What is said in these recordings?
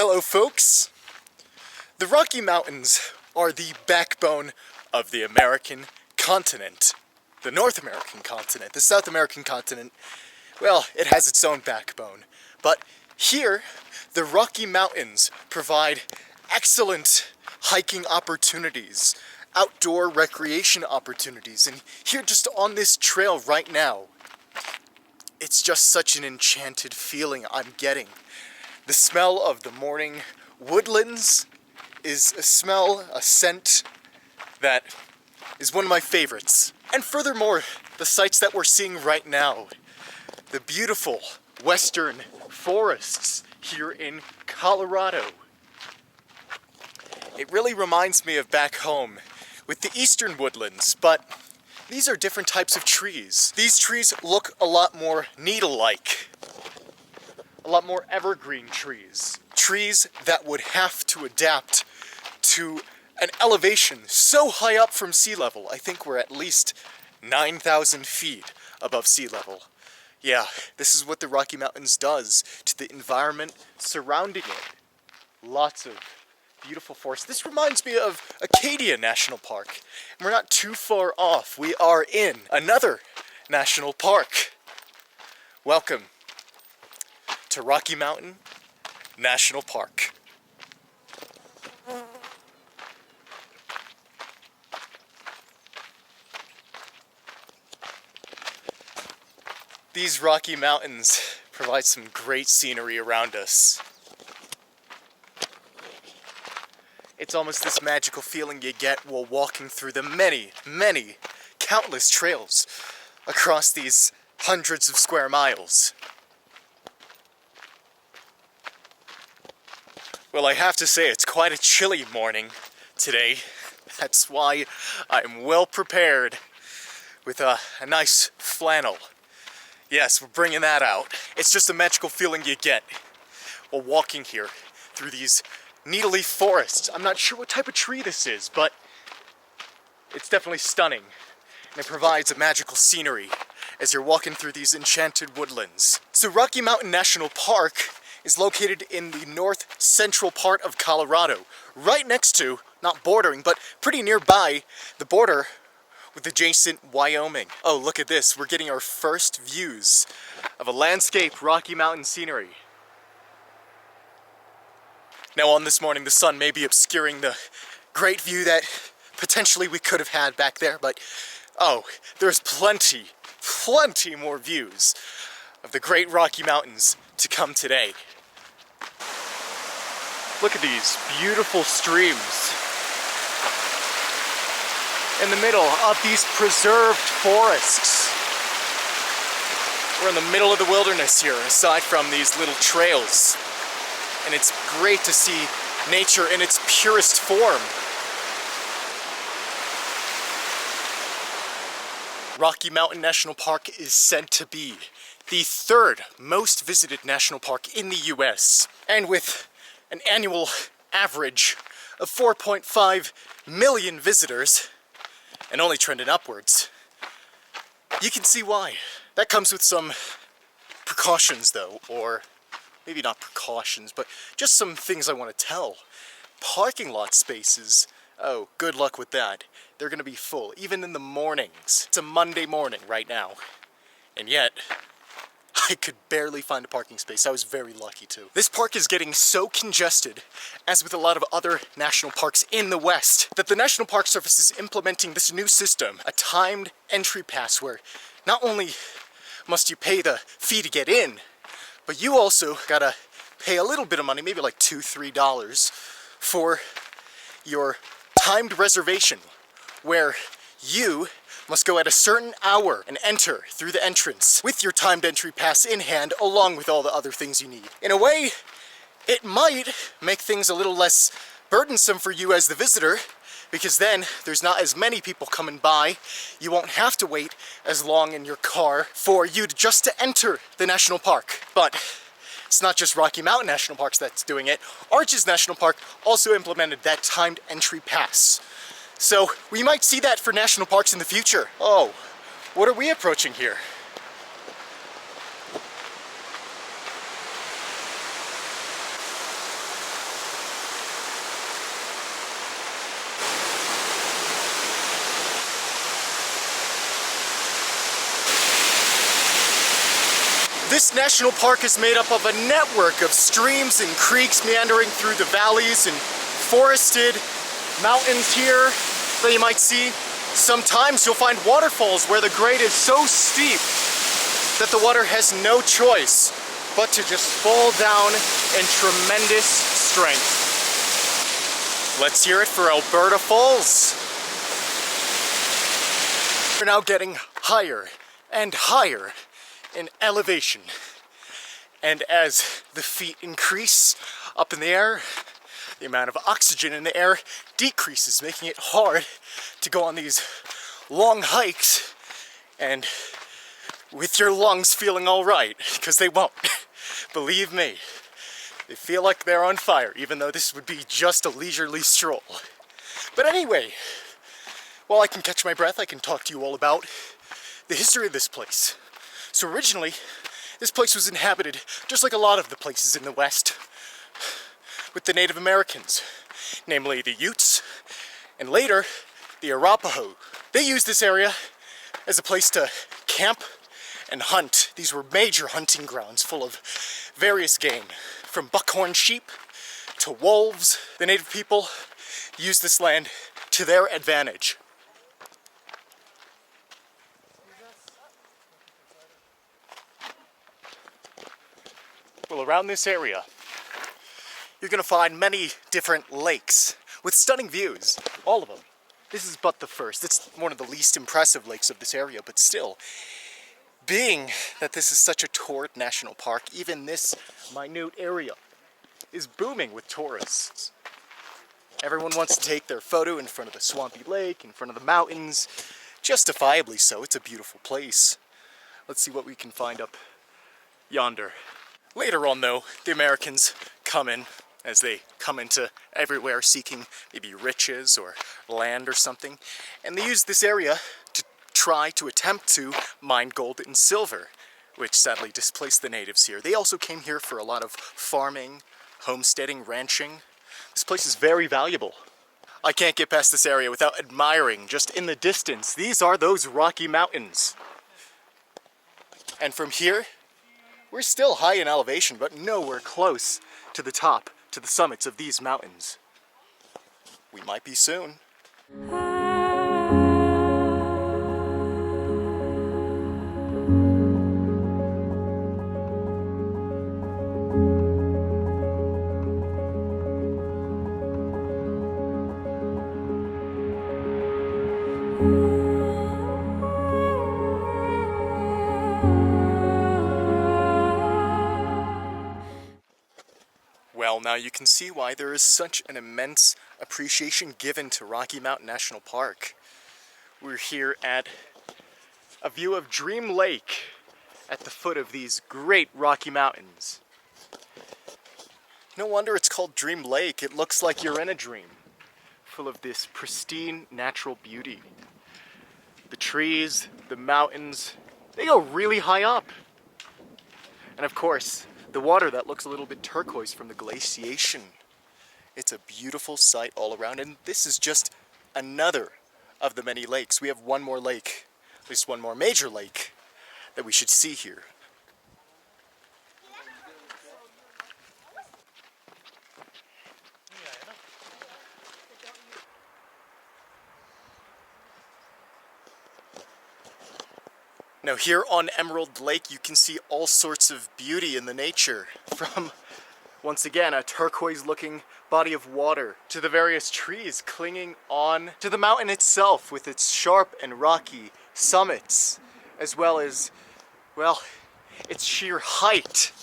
Hello folks! The Rocky Mountains are the backbone of the American continent. The North American continent. The South American continent, well, it has its own backbone. But here, the Rocky Mountains provide excellent hiking opportunities, outdoor recreation opportunities. And here just on this trail right now, it's just such an enchanted feeling I'm getting. The smell of the morning woodlands is a smell, a scent that is one of my favorites. And furthermore, the sights that we're seeing right now, the beautiful western forests here in Colorado. It really reminds me of back home with the eastern woodlands, but these are different types of trees. These trees look a lot more needle-like. A lot more evergreen trees. Trees that would have to adapt to an elevation so high up from sea level. I think we're at least 9,000 feet above sea level. Yeah, this is what the Rocky Mountains does to the environment surrounding it. Lots of beautiful forests. This reminds me of Acadia National Park. And we're not too far off. We are in another national park. Welcome to Rocky Mountain National Park. These Rocky Mountains provide some great scenery around us. It's almost this magical feeling you get while walking through the many, countless trails across these hundreds of square miles. Well, I have to say it's quite a chilly morning today. That's why I'm well prepared with a nice flannel. Yes, we're bringing that out. It's just a magical feeling you get while walking here through these needle-leaf forests. I'm not sure what type of tree this is, but it's definitely stunning. And it provides a magical scenery as you're walking through these enchanted woodlands. So Rocky Mountain National Park is located in the north central part of Colorado, right next to, not bordering, but pretty nearby, the border with adjacent Wyoming. Oh, look at this. We're getting our first views of a landscape Rocky Mountain scenery. Now on this morning, the sun may be obscuring the great view that potentially we could have had back there, but oh, there's plenty more views of the great Rocky Mountains to come today. Look at these beautiful streams in the middle of these preserved forests. We're in the middle of the wilderness here, aside from these little trails. And it's great to see nature in its purest form. Rocky Mountain National Park is said to be the third most visited national park in the US. And with an annual average of 4.5 million visitors, and only trending upwards, you can see why. That comes with some precautions though, or maybe not precautions, but just some things I want to tell. Parking lot spaces, oh, good luck with that. They're gonna be full, even in the mornings. It's a Monday morning right now, and yet I could barely find a parking space. I was very lucky too. This park is getting so congested, as with a lot of other national parks in the West, that the National Park Service is implementing this new system, a timed entry pass, where not only must you pay the fee to get in, but you also gotta pay a little bit of money, maybe like $2-3, for your timed reservation, where you must go at a certain hour and enter through the entrance with your timed entry pass in hand, along with all the other things you need. In a way, it might make things a little less burdensome for you as the visitor, because then there's not as many people coming by. You won't have to wait as long in your car for you just to enter the national park. But it's not just Rocky Mountain National Parks that's doing it. Arches National Park also implemented that timed entry pass. So we might see that for national parks in the future. Oh, what are we approaching here? This national park is made up of a network of streams and creeks meandering through the valleys and forested mountains here that you might see. Sometimes you'll find waterfalls where the grade is so steep that the water has no choice but to just fall down in tremendous strength. Let's hear it for Alberta Falls. We're now getting higher and higher in elevation. And as the feet increase up in the air, the amount of oxygen in the air decreases, making it hard to go on these long hikes and with your lungs feeling all right, because they won't. Believe me, they feel like they're on fire, even though this would be just a leisurely stroll. But anyway, while I can catch my breath, I can talk to you all about the history of this place. So originally, this place was inhabited, just like a lot of the places in the West, with the Native Americans, namely the Utes, and later, the Arapaho. They used this area as a place to camp and hunt. These were major hunting grounds full of various game, from buckhorn sheep to wolves. The native people used this land to their advantage. Well, around this area, you're going to find many different lakes with stunning views, all of them. This is but the first. It's one of the least impressive lakes of this area, but still, being that this is such a toured national park, even this minute area is booming with tourists. Everyone wants to take their photo in front of the swampy lake, in front of the mountains, justifiably so. It's a beautiful place. Let's see what we can find up yonder. Later on though, the Americans come in, as they come into everywhere seeking maybe riches or land or something, and they use this area to try to attempt to mine gold and silver, which sadly displaced the natives here. They also came here for a lot of farming, homesteading, ranching. This place is very valuable. I can't get past this area without admiring, just in the distance, these are those Rocky Mountains. And from here, we're still high in elevation, but nowhere close to the top, to the summits of these mountains. We might be soon. Well, now you can see why there is such an immense appreciation given to Rocky Mountain National Park. We're here at a view of Dream Lake at the foot of these great Rocky Mountains. No wonder it's called Dream Lake. It looks like you're in a dream, full of this pristine natural beauty. The trees, the mountains, they go really high up. And of course, the water that looks a little bit turquoise from the glaciation. It's a beautiful sight all around, and this is just another of the many lakes. We have one more lake, at least one more major lake, that we should see here. Now here on Emerald Lake you can see all sorts of beauty in the nature, from once again a turquoise looking body of water to the various trees clinging on to the mountain itself with its sharp and rocky summits, as well as, well, its sheer height.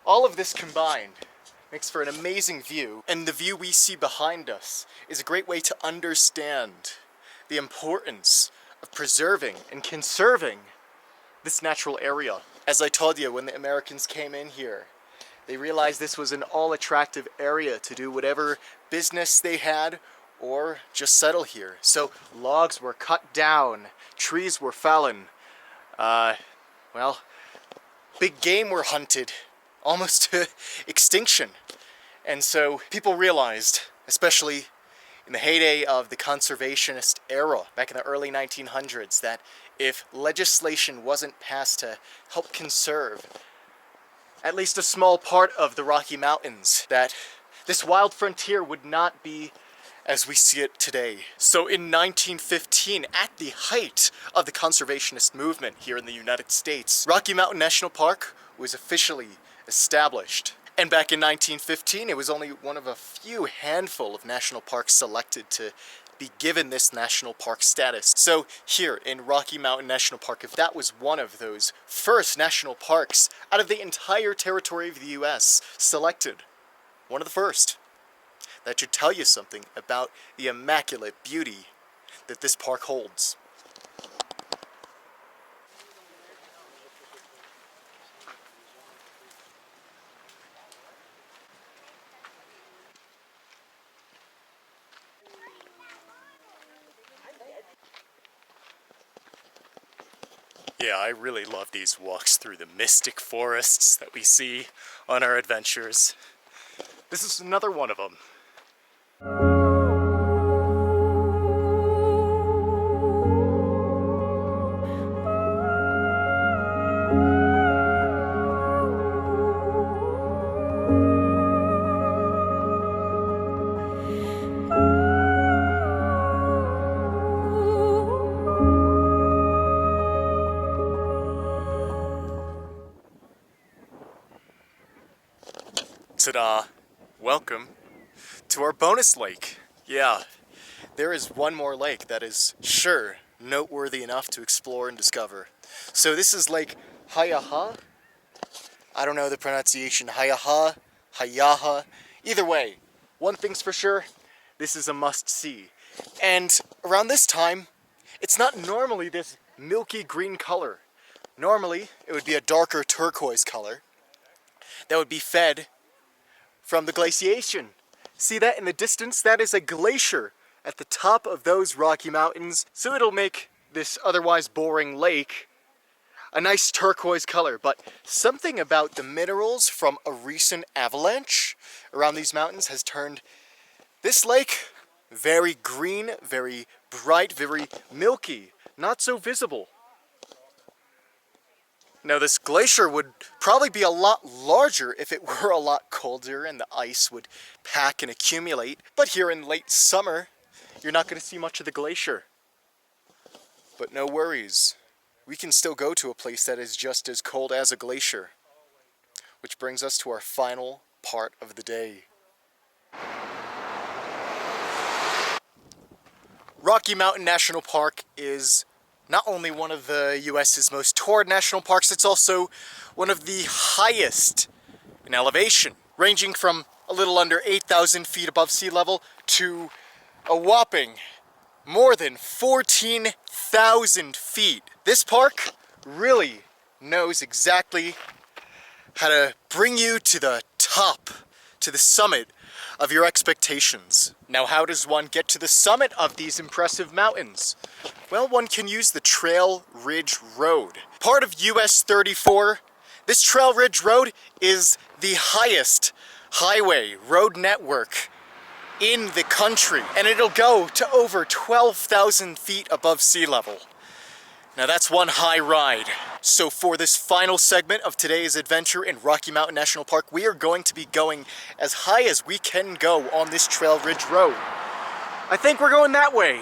All of this combined makes for an amazing view, and the view we see behind us is a great way to understand the importance of preserving and conserving this natural area. As I told you, when the Americans came in here, they realized this was an all-attractive area to do whatever business they had or just settle here. So logs were cut down, trees were fallen, well, big game were hunted, almost to extinction. And so people realized, especially in the heyday of the conservationist era, back in the early 1900s, that if legislation wasn't passed to help conserve at least a small part of the Rocky Mountains, that this wild frontier would not be as we see it today. So in 1915, at the height of the conservationist movement here in the United States, Rocky Mountain National Park was officially established. And back in 1915, it was only one of a few handful of national parks selected to be given this national park status. So here in Rocky Mountain National Park, if that was one of those first national parks out of the entire territory of the US selected, one of the first, that should tell you something about the immaculate beauty that this park holds. Yeah, I really love these walks through the mystic forests that we see on our adventures. This is another one of them. Ta-da! Welcome to our bonus lake. Yeah, there is one more lake that is sure noteworthy enough to explore and discover. So this is Lake Hayaha. I don't know the pronunciation. Hayaha, Hayaha. Either way, one thing's for sure, this is a must-see. And around this time, it's not normally this milky green color. Normally, it would be a darker turquoise color that would be fed from the glaciation. See that in the distance? That is a glacier at the top of those Rocky Mountains. So it'll make this otherwise boring lake a nice turquoise color. But something about the minerals from a recent avalanche around these mountains has turned this lake very green, very bright, very milky, not so visible. Now this glacier would probably be a lot larger if it were a lot colder and the ice would pack and accumulate. But here in late summer, you're not going to see much of the glacier. But no worries, we can still go to a place that is just as cold as a glacier. Which brings us to our final part of the day. Rocky Mountain National Park is not only one of the US's most toured national parks, it's also one of the highest in elevation, ranging from a little under 8,000 feet above sea level to a whopping more than 14,000 feet. This park really knows exactly how to bring you to the top, to the summit of your expectations. Now, how does one get to the summit of these impressive mountains? Well, one can use the Trail Ridge Road. Part of US 34, this Trail Ridge Road is the highest highway road network in the country, and it'll go to over 12,000 feet above sea level. Now that's one high ride. So for this final segment of today's adventure in Rocky Mountain National Park, we are going to be going as high as we can go on this Trail Ridge Road. I think we're going that way.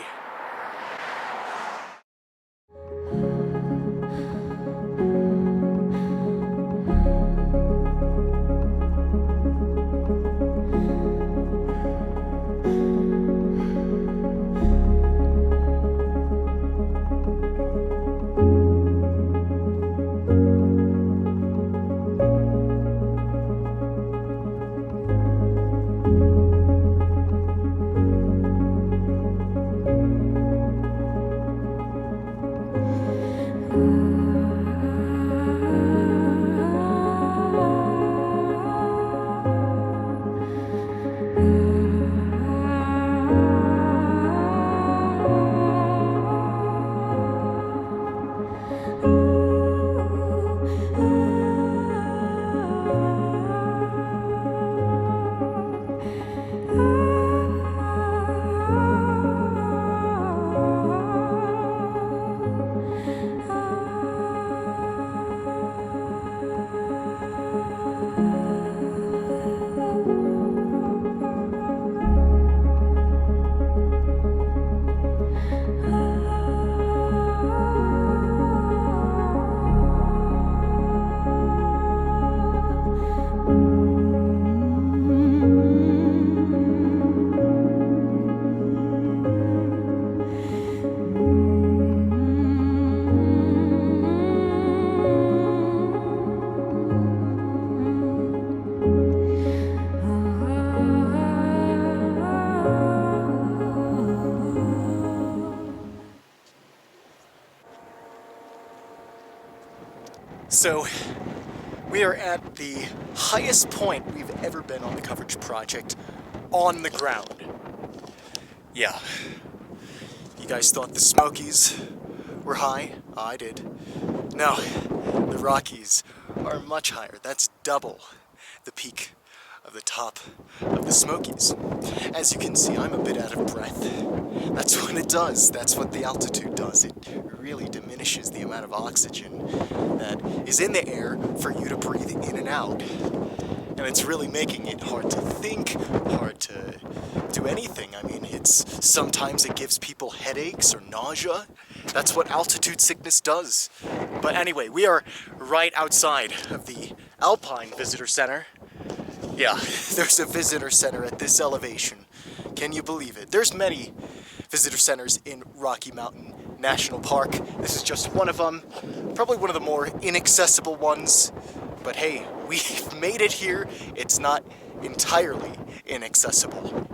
So we are at the highest point we've ever been on the coverage project on the ground. Yeah. You guys thought the Smokies were high? I did. No, the Rockies are much higher. That's double the peak of the top of the Smokies. As you can see, I'm a bit out of breath. That's what it does. That's what the altitude does. It really diminishes the amount of oxygen that is in the air for you to breathe in and out. And it's really making it hard to think, hard to do anything. I mean, sometimes it gives people headaches or nausea. That's what altitude sickness does. But anyway, we are right outside of the Alpine Visitor Center. Yeah, there's a visitor center at this elevation. Can you believe it? There's many visitor centers in Rocky Mountain National Park. This is just one of them, probably one of the more inaccessible ones. But hey, we've made it here. It's not entirely inaccessible.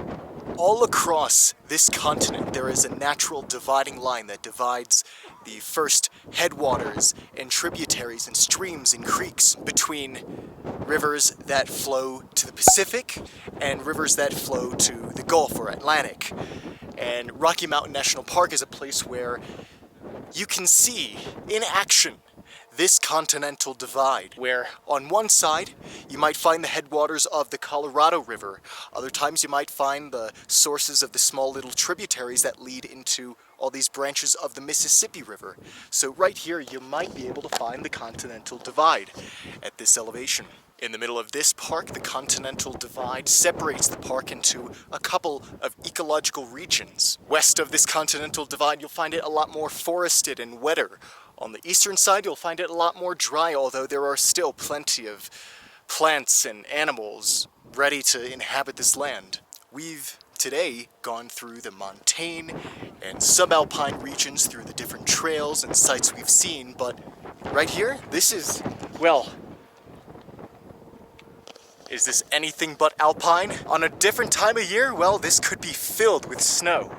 All across this continent, there is a natural dividing line that divides the first headwaters and tributaries and streams and creeks between rivers that flow to the Pacific and rivers that flow to the Gulf or Atlantic. And Rocky Mountain National Park is a place where you can see in action this continental divide, where on one side you might find the headwaters of the Colorado River. Other times you might find the sources of the small little tributaries that lead into all these branches of the Mississippi River. So right here you might be able to find the continental divide at this elevation. In the middle of this park, the Continental Divide separates the park into a couple of ecological regions. West of this Continental Divide, you'll find it a lot more forested and wetter. On the eastern side, you'll find it a lot more dry, although there are still plenty of plants and animals ready to inhabit this land. We've today gone through the montane and subalpine regions through the different trails and sites we've seen, but right here, this is, well, is this anything but alpine? On a different time of year, well, this could be filled with snow.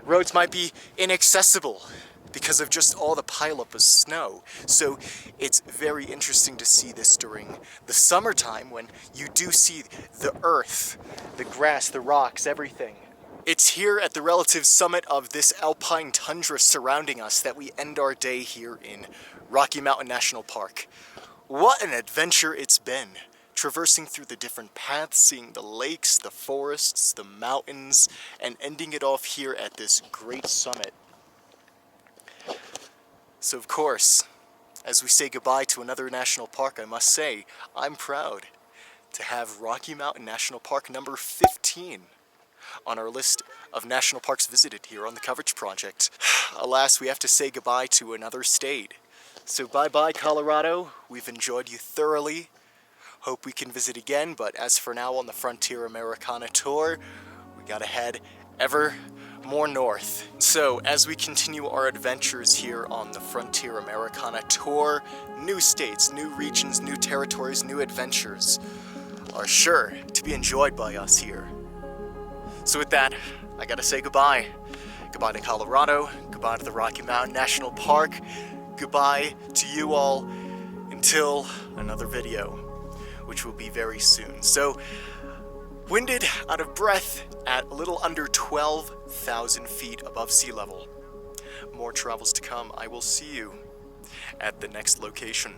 Roads might be inaccessible because of just all the pileup of snow. So it's very interesting to see this during the summertime when you do see the earth, the grass, the rocks, everything. It's here at the relative summit of this alpine tundra surrounding us that we end our day here in Rocky Mountain National Park. What an adventure it's been. Traversing through the different paths, seeing the lakes, the forests, the mountains, and ending it off here at this great summit. So of course, as we say goodbye to another national park, I must say, I'm proud to have Rocky Mountain National Park number 15 on our list of national parks visited here on the Coverage Project. Alas, we have to say goodbye to another state. So bye-bye, Colorado. We've enjoyed you thoroughly. Hope we can visit again, but as for now on the Frontier Americana Tour, we gotta head ever more north. So as we continue our adventures here on the Frontier Americana Tour, new states, new regions, new territories, new adventures are sure to be enjoyed by us here. So with that, I gotta say goodbye. Goodbye to Colorado, goodbye to the Rocky Mountain National Park, goodbye to you all until another video, which will be very soon. So, winded, out of breath, at a little under 12,000 feet above sea level. More travels to come. I will see you at the next location.